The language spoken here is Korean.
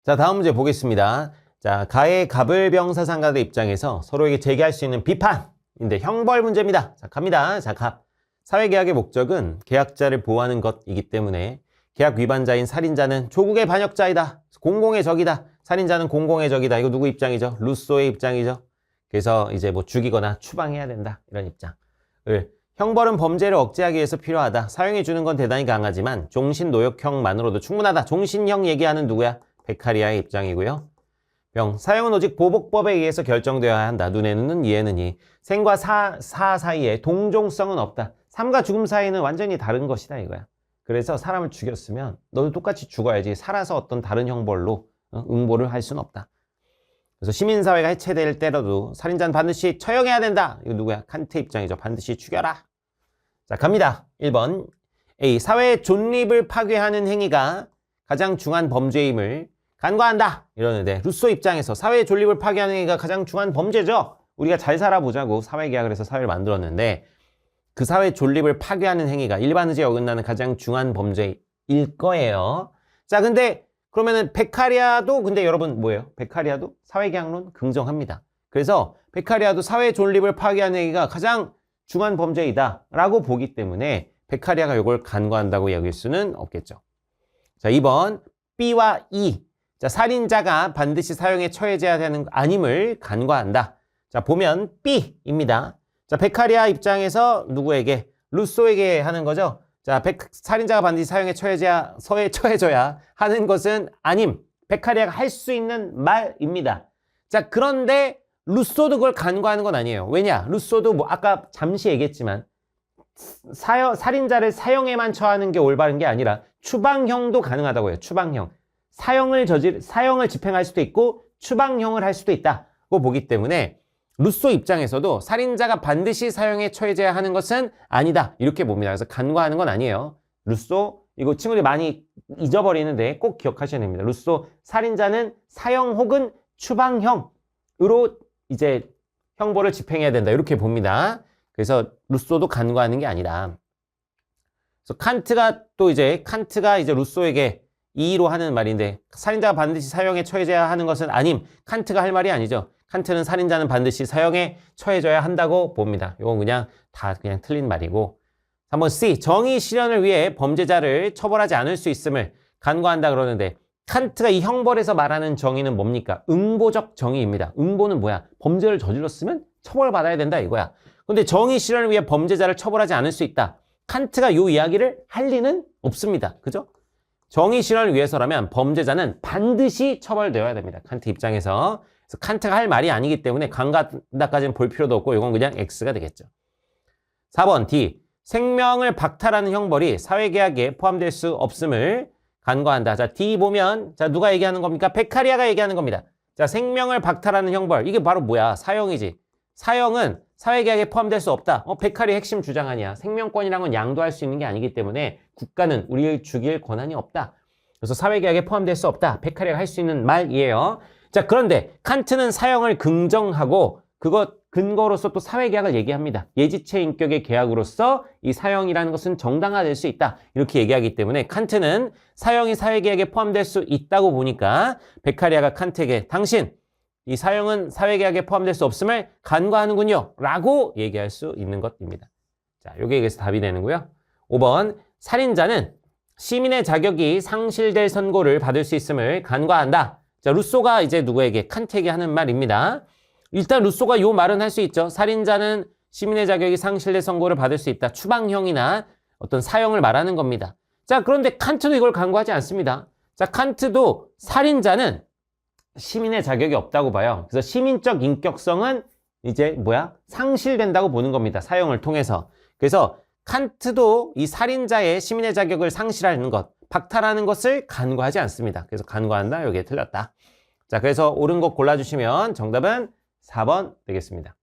자, 다음 문제 보겠습니다. 자, 가해 갑을병사상가들 입장에서 서로에게 제기할 수 있는 비판인데 형벌 문제입니다. 자, 갑니다. 자, 갑. 사회계약의 목적은 계약자를 보호하는 것이기 때문에 계약 위반자인 살인자는 조국의 반역자이다. 공공의 적이다. 살인자는 공공의 적이다. 이거 누구 입장이죠? 루소의 입장이죠. 그래서 이제 뭐 죽이거나 추방해야 된다. 이런 입장을. 형벌은 범죄를 억제하기 위해서 필요하다. 사형이 주는 건 대단히 강하지만 종신노역형만으로도 충분하다. 종신형 얘기하는 누구야? 베카리아의 입장이고요. 병. 사형은 오직 보복법에 의해서 결정되어야 한다. 눈에는 이에는 이. 생과 사 사이에 동종성은 없다. 삶과 죽음 사이는 완전히 다른 것이다 이거야. 그래서 사람을 죽였으면 너도 똑같이 죽어야지 살아서 어떤 다른 형벌로 응보를 할 수는 없다. 그래서 시민사회가 해체될 때라도 살인자는 반드시 처형해야 된다. 이거 누구야? 칸트 입장이죠. 반드시 죽여라. 자, 갑니다. 1번. A. 사회의 존립을 파괴하는 행위가 가장 중한 범죄임을 간과한다. 이러는데 루소 입장에서 사회의 존립을 파괴하는 행위가 가장 중한 범죄죠. 우리가 잘 살아보자고 사회계약을 해서 사회를 만들었는데 그 사회 존립을 파괴하는 행위가 일반 의지에 어긋나는 가장 중한 범죄일 거예요. 자, 근데 그러면은 베카리아도 근데 여러분 뭐예요? 베카리아도 사회계약론 긍정합니다. 그래서 베카리아도 사회 존립을 파괴하는 행위가 가장 중한 범죄이다 라고 보기 때문에 베카리아가 이걸 간과한다고 여길 수는 없겠죠. 자, 2번 B와 E. 자, 살인자가 반드시 사형에 처해져야 되는 아님을 간과한다. 자, 보면 B입니다. 자, 베카리아 입장에서 누구에게? 루소에게 하는 거죠. 자, 살인자가 반드시 사형에 처해져야 하는 것은 아님. 베카리아가 할 수 있는 말입니다. 자, 그런데 루소도 그걸 간과하는 건 아니에요. 왜냐? 루소도 뭐 아까 잠시 얘기했지만 살인자를 사형에만 처하는 게 올바른 게 아니라 추방형도 가능하다고 해요. 추방형. 사형을 집행할 수도 있고 추방형을 할 수도 있다고 보기 때문에 루소 입장에서도 살인자가 반드시 사형에 처해져야 하는 것은 아니다. 이렇게 봅니다. 그래서 간과하는 건 아니에요. 루소, 이거 친구들이 많이 잊어버리는데 꼭 기억하셔야 됩니다. 루소, 살인자는 사형 혹은 추방형으로 이제 형벌을 집행해야 된다. 이렇게 봅니다. 그래서 루소도 간과하는 게 아니다. 그래서 칸트가 이제 루소에게 이의로 하는 말인데 살인자가 반드시 사형에 처해져야 하는 것은 아님. 칸트가 할 말이 아니죠. 칸트는 살인자는 반드시 사형에 처해져야 한다고 봅니다. 이건 그냥 틀린 말이고. 3번 C. 정의 실현을 위해 범죄자를 처벌하지 않을 수 있음을 간과한다 그러는데 칸트가 이 형벌에서 말하는 정의는 뭡니까? 응보적 정의입니다. 응보는 뭐야? 범죄를 저질렀으면 처벌받아야 된다 이거야. 근데 정의 실현을 위해 범죄자를 처벌하지 않을 수 있다. 칸트가 이 이야기를 할 리는 없습니다. 그죠? 정의 실현을 위해서라면 범죄자는 반드시 처벌되어야 됩니다. 칸트 입장에서. 그래서 칸트가 할 말이 아니기 때문에 간과한다까지는 볼 필요도 없고 이건 그냥 X가 되겠죠. 4번 D. 생명을 박탈하는 형벌이 사회계약에 포함될 수 없음을 간과한다. 자, D 보면 자 누가 얘기하는 겁니까? 베카리아가 얘기하는 겁니다. 자, 생명을 박탈하는 형벌. 이게 바로 뭐야? 사형이지. 사형은 사회계약에 포함될 수 없다. 베카리의 핵심 주장 아니야. 생명권이란 건 양도할 수 있는 게 아니기 때문에 국가는 우리를 죽일 권한이 없다. 그래서 사회계약에 포함될 수 없다. 베카리아가 할 수 있는 말이에요. 자, 그런데 칸트는 사형을 긍정하고 그것 근거로서 또 사회계약을 얘기합니다. 예지체 인격의 계약으로서 이 사형이라는 것은 정당화될 수 있다. 이렇게 얘기하기 때문에 칸트는 사형이 사회계약에 포함될 수 있다고 보니까 베카리아가 칸트에게 당신 이 사형은 사회계약에 포함될 수 없음을 간과하는군요. 라고 얘기할 수 있는 것입니다. 자, 요게 여기서 답이 되는고요. 5번 살인자는 시민의 자격이 상실될 선고를 받을 수 있음을 간과한다. 자, 루소가 이제 누구에게? 칸트에게 하는 말입니다. 일단 루소가 요 말은 할 수 있죠. 살인자는 시민의 자격이 상실될 선고를 받을 수 있다. 추방형이나 어떤 사형을 말하는 겁니다. 자, 그런데 칸트도 이걸 간과하지 않습니다. 자, 칸트도 살인자는 시민의 자격이 없다고 봐요. 그래서 시민적 인격성은 이제 상실된다고 보는 겁니다. 사형을 통해서. 그래서 칸트도 이 살인자의 시민의 자격을 상실하는 것, 박탈하는 것을 간과하지 않습니다. 그래서 간과한다. 여기에 틀렸다. 자, 그래서 옳은 것 골라주시면 정답은 4번 되겠습니다.